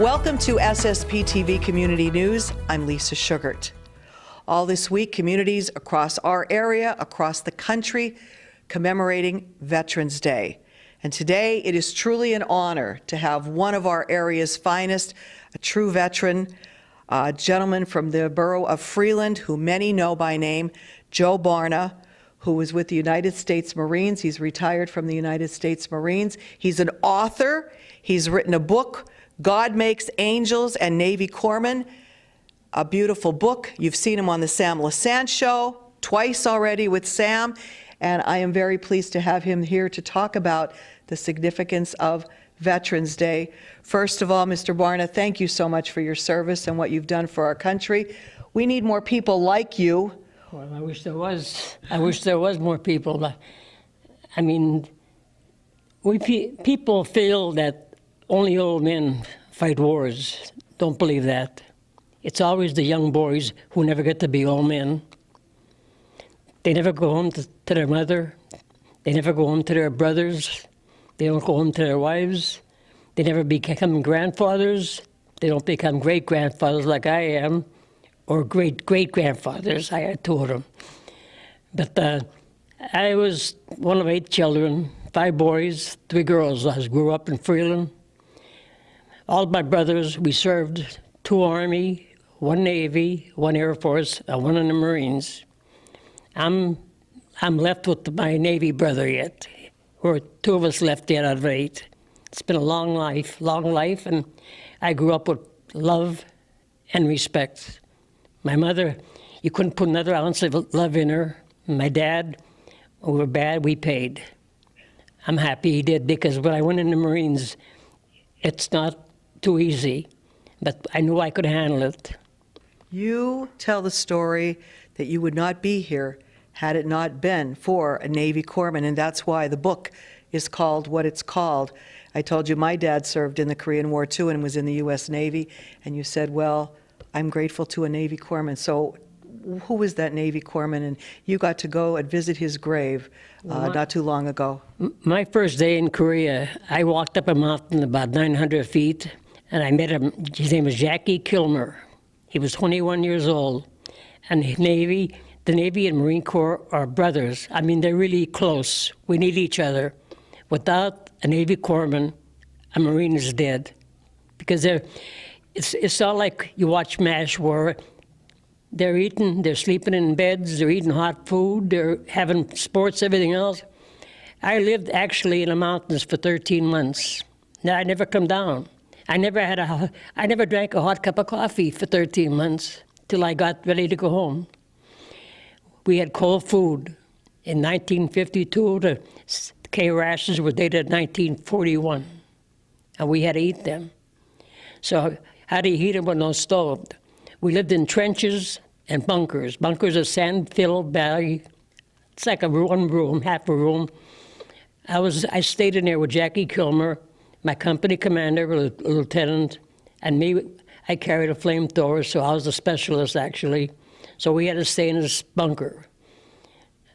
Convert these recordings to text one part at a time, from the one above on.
Welcome to SSPTV Community News. I'm Lisa Sugart. All this week, communities across our area, across the country, commemorating Veterans Day. And today, it is truly an honor to have one of our area's finest, a true veteran, a gentleman from the borough of Freeland, who many know by name, Joe Barna, who was with the United States Marines. He's retired from the United States Marines. He's an author. He's written a book, God Makes Angels and Navy Corpsmen, a beautiful book. You've seen him on the Sam Lassant Show twice already with Sam, and I am very pleased to have him here to talk about the significance of Veterans Day. First of all, Mr. Barna, thank you so much for your service and what you've done for our country. We need more people like you. Well, I wish there was. I wish there was more people. I mean, people feel that only old men fight wars. Don't believe that. It's always the young boys who never get to be old men. They never go home to their mother. They never go home to their brothers. They don't go home to their wives. They never become grandfathers. They don't become great-grandfathers like I am, or great-great-grandfathers, I told them. But I was one of 8 children, 5 boys, 3 girls. I grew up in Freeland. All my brothers, we served 2 Army, 1 Navy, 1 Air Force, and 1 in the Marines. I'm left with my Navy brother yet, or 2 of us left yet out of 8. It's been a long life, and I grew up with love and respect. My mother, you couldn't put another ounce of love in her. My dad, we were bad, we paid. I'm happy he did, because when I went in the Marines, it's not too easy, but I knew I could handle it. You tell the story that you would not be here had it not been for a Navy corpsman, and that's why the book is called what it's called. I told you my dad served in the Korean War too and was in the U.S. Navy, and you said, well, I'm grateful to a Navy corpsman. So who was that Navy corpsman? And you got to go and visit his grave not too long ago. My first day in Korea, I walked up a mountain about 900 feet, and I met him. His name was Jackie Kilmer. He was 21 years old. And the Navy and Marine Corps are brothers. I mean, they're really close. We need each other. Without a Navy corpsman, a Marine is dead. Because it's not like you watch MASH where they're eating, they're sleeping in beds, they're eating hot food, they're having sports, everything else. I lived actually in the mountains for 13 months. Now, I never come down. I never drank a hot cup of coffee for 13 months till I got ready to go home. We had cold food. In 1952, the K rations were dated 1941, and we had to eat them. So how do you heat them with no stove? We lived in trenches and bunkers. Bunkers are sand-filled bag. It's like a 1 room, half a room. I stayed in there with Jackie Kilmer, my company commander, a lieutenant, and me. I carried a flamethrower, so I was a specialist, actually. So we had to stay in this bunker.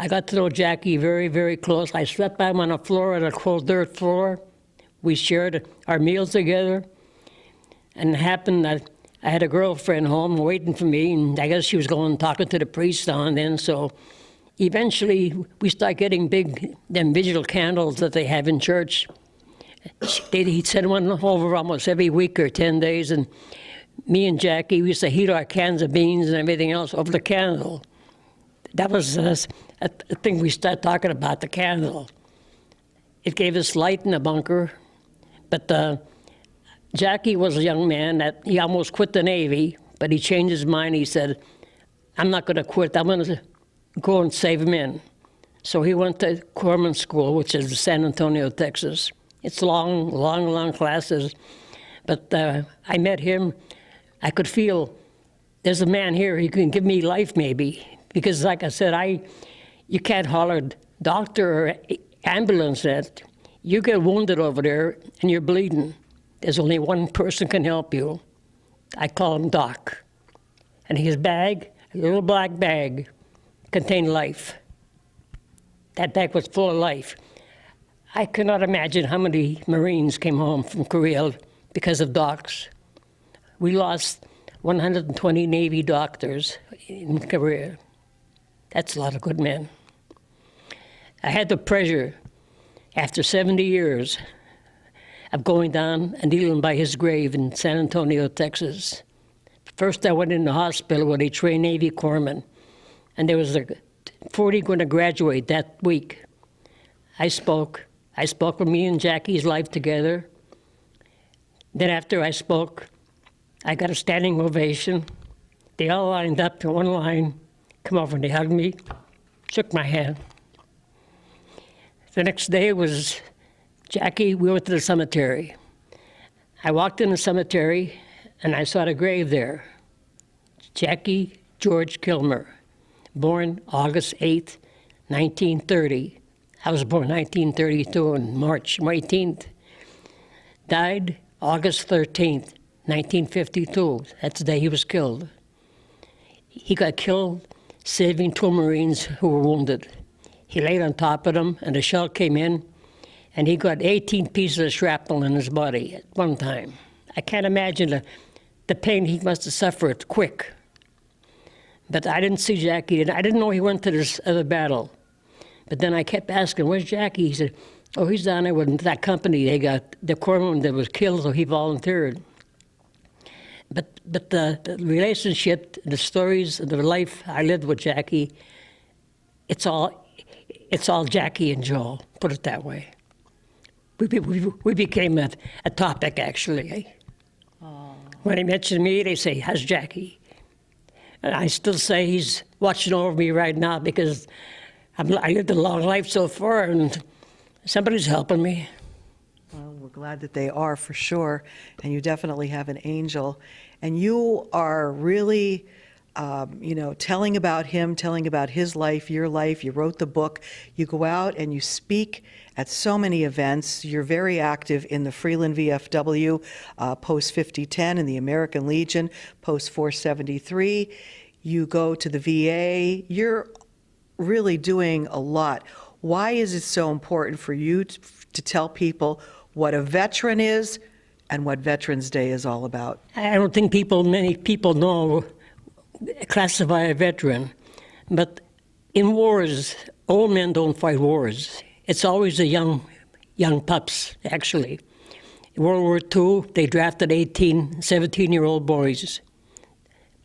I got to know Jackie very, very close. I slept by him on a floor, on a cold dirt floor. We shared our meals together. And it happened that I had a girlfriend home waiting for me, and I guess she was going talking to the priest now and then. So eventually, we started getting them vigil candles that they have in church. He'd send one over almost every week or 10 days, and me and Jackie, we used to heat our cans of beans and everything else over the candle. That was a thing we started talking about, the candle. It gave us light in the bunker, but Jackie was a young man that he almost quit the Navy, but he changed his mind. He said, I'm not going to quit. I'm going to go and save men. So he went to Corpsman School, which is in San Antonio, Texas. It's long classes. But I met him. I could feel there's a man here, he can give me life maybe. Because like I said, you can't holler doctor or ambulance at. You get wounded over there and you're bleeding. There's only one person can help you. I call him Doc. And his bag, a little black bag, contained life. That bag was full of life. I cannot imagine how many Marines came home from Korea because of Docs. We lost 120 Navy doctors in Korea. That's a lot of good men. I had the pleasure, after 70 years, of going down and kneeling by his grave in San Antonio, Texas. First, I went in the hospital with a trained Navy corpsman, and there was 40 going to graduate that week. I spoke with me and Jackie's life together. Then after I spoke, I got a standing ovation. They all lined up in one line, come over and they hugged me, shook my hand. The next day was Jackie, we went to the cemetery. I walked in the cemetery and I saw the grave there. Jackie George Kilmer, born August 8th, 1930. I was born 1932 on March 18th. Died August 13th, 1952. That's the day he was killed. He got killed saving 2 Marines who were wounded. He laid on top of them, and a shell came in, and he got 18 pieces of shrapnel in his body at one time. I can't imagine the pain he must have suffered quick. But I didn't see Jackie, and I didn't know he went to this other battle. But then I kept asking, where's Jackie? He said, oh, he's down there with that company. They got the corpsman that was killed, so he volunteered. But the relationship, the stories, the life I lived with Jackie, it's all Jackie and Joel, put it that way. We became a topic, actually. When he mentioned me, they say, how's Jackie? And I still say he's watching over me right now because I lived a long life so far, and somebody's helping me. Well, we're glad that they are, for sure, and you definitely have an angel. And you are really, telling about him, telling about his life, your life. You wrote the book. You go out and you speak at so many events. You're very active in the Freeland VFW, Post 5010, and the American Legion, Post 473. You go to the VA. You're really doing a lot. Why is it so important for you to tell people what a veteran is and what Veterans Day is all about? I don't think many people know, classify a veteran. But in wars, old men don't fight wars. It's always the young pups, actually. In World War II, they drafted 18, 17-year-old boys.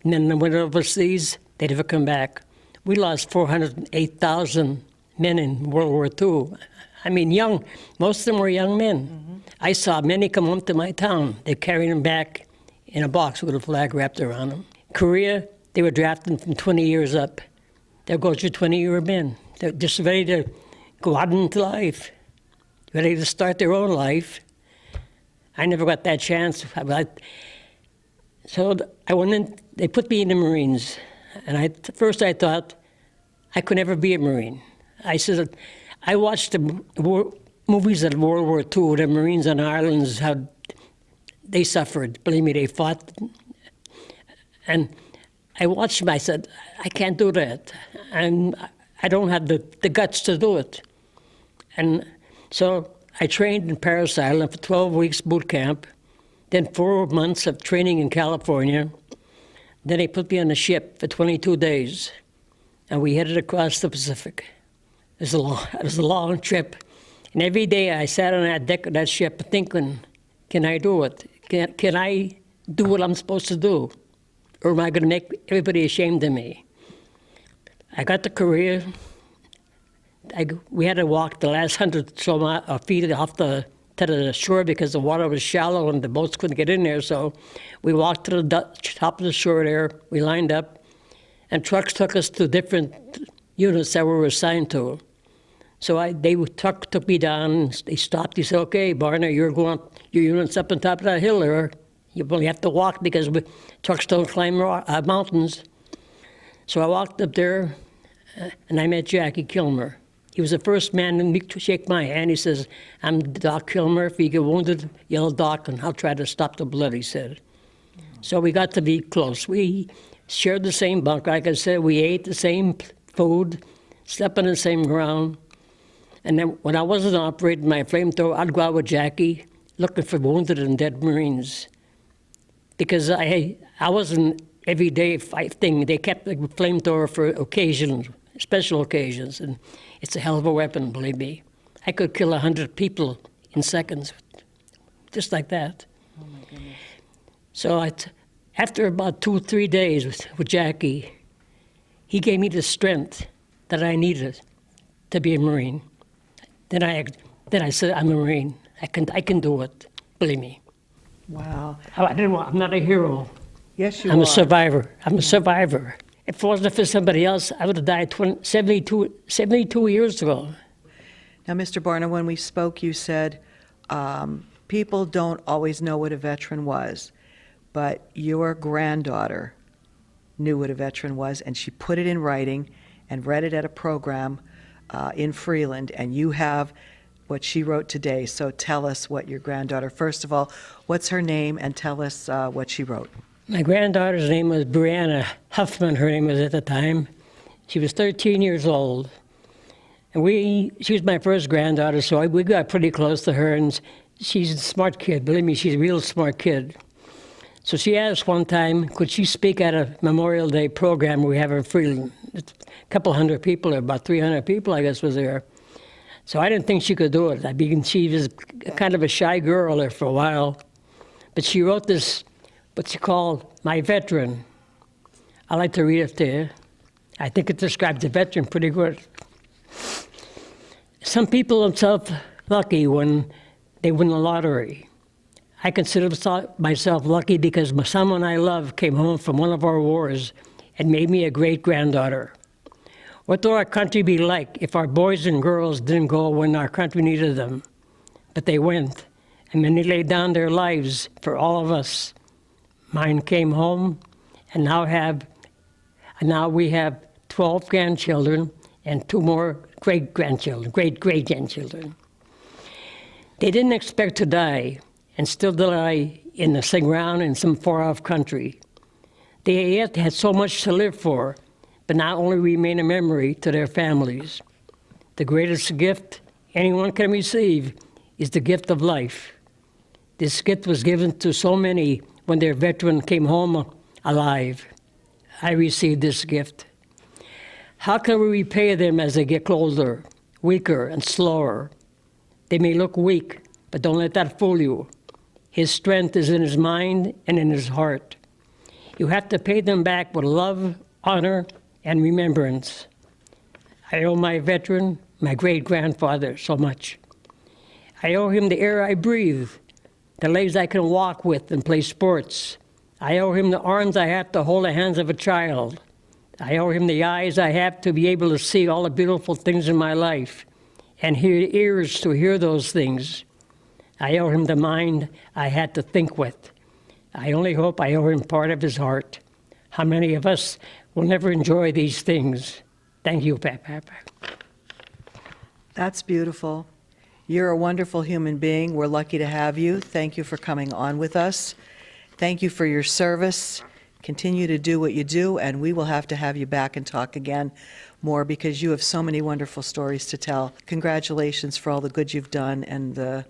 And then they went overseas, they never come back. We lost 408,000 men in World War II. I mean, young, most of them were young men. Mm-hmm. I saw many come up to my town. They carried them back in a box with a flag wrapped around them. Korea, they were drafting from 20 years up. There goes your 20-year men. They're just ready to go out into life, ready to start their own life. I never got that chance. So I went in, they put me in the Marines. And first I thought I could never be a Marine. I said, I watched the movies of World War II, the Marines on islands, how they suffered. Believe me, they fought. And I watched them, I said, I can't do that. And I don't have the guts to do it. And so I trained in Paris Island for 12 weeks boot camp, then 4 months of training in California. Then they put me on a ship for 22 days, and we headed across the Pacific. It was a long trip. And every day I sat on that deck of that ship thinking, can I do it? Can I do what I'm supposed to do? Or am I going to make everybody ashamed of me? I got to Korea. We had to walk the last 100 feet off to the shore because the water was shallow and the boats couldn't get in there. So we walked to the top of the shore there. We lined up, and trucks took us to different units that we were assigned to. So truck took me down. They stopped. He said, "Okay, Barner, your unit's up on top of that hill there. You only have to walk because trucks don't climb mountains." So I walked up there, and I met Jackie Kilmer. He was the first man to shake my hand. He says, "I'm Doc Kilmer. If you get wounded, yell Doc, and I'll try to stop the blood," he said. So we got to be close. We shared the same bunk. Like I said, we ate the same food, slept on the same ground. And then when I wasn't operating my flamethrower, I'd go out with Jackie looking for wounded and dead Marines. because I wasn't everyday fighting. They kept the flamethrower for occasions, special occasions, and it's a hell of a weapon, believe me. I could kill 100 people in seconds, just like that. Oh my goodness. So after about 2-3 days with Jackie, he gave me the strength that I needed to be a Marine. Then I said, I'm a Marine. I can do it. Believe me. Wow. I'm not a hero. Yes, you I'm are. a survivor. I'm a survivor. If it wasn't for somebody else, I would have died 72 years ago. Now, Mr. Barna, when we spoke, you said people don't always know what a veteran was, but your granddaughter knew what a veteran was, and she put it in writing and read it at a program in Freeland, and you have what she wrote today. So tell us what your granddaughter, first of all, what's her name, and tell us what she wrote. My granddaughter's name was Brianna Huffman, her name was at the time. She was 13 years old. And she was my first granddaughter, so we got pretty close to her, and she's a smart kid. Believe me, she's a real smart kid. So she asked one time, could she speak at a Memorial Day program we have in Freeland? It's a couple hundred people, or about 300 people, I guess, was there. So I didn't think she could do it. I mean, she was kind of a shy girl there for a while. But she wrote this, what she called My Veteran. I like to read it to you. I think it describes the veteran pretty good. Some people themselves lucky when they win the lottery. I consider myself lucky because someone I love came home from one of our wars and made me a great granddaughter. What would our country be like if our boys and girls didn't go when our country needed them? But they went, and many laid down their lives for all of us. Mine came home, and now we have 12 grandchildren and 2 more great-grandchildren, great-great-grandchildren. They didn't expect to die, and still die in the ground in some far-off country. They yet had so much to live for, but not only remain a memory to their families. The greatest gift anyone can receive is the gift of life. This gift was given to so many when their veteran came home alive. I received this gift. How can we repay them as they get older, weaker, and slower? They may look weak, but don't let that fool you. His strength is in his mind and in his heart. You have to pay them back with love, honor, and remembrance. I owe my veteran, my great-grandfather, so much. I owe him the air I breathe, the legs I can walk with and play sports. I owe him the arms I have to hold the hands of a child. I owe him the eyes I have to be able to see all the beautiful things in my life, and ears to hear those things. I owe him the mind I had to think with. I only hope I owe him part of his heart. How many of us will never enjoy these things? Thank you, Papa. That's beautiful. You're a wonderful human being. We're lucky to have you. Thank you for coming on with us. Thank you for your service. Continue to do what you do, and we will have to have you back and talk again more because you have so many wonderful stories to tell. Congratulations for all the good you've done and the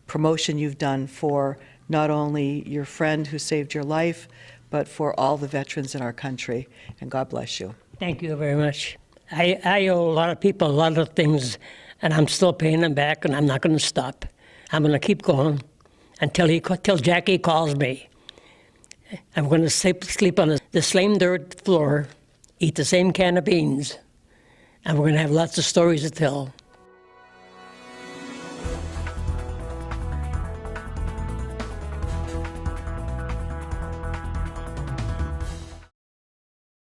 promotion you've done for not only your friend who saved your life, but for all the veterans in our country. And God bless you. Thank you very much. I owe a lot of people a lot of things, and I'm still paying them back, and I'm not going to stop. I'm going to keep going until Jackie calls me. I'm going to sleep on the same dirt floor, eat the same can of beans, and we're going to have lots of stories to tell.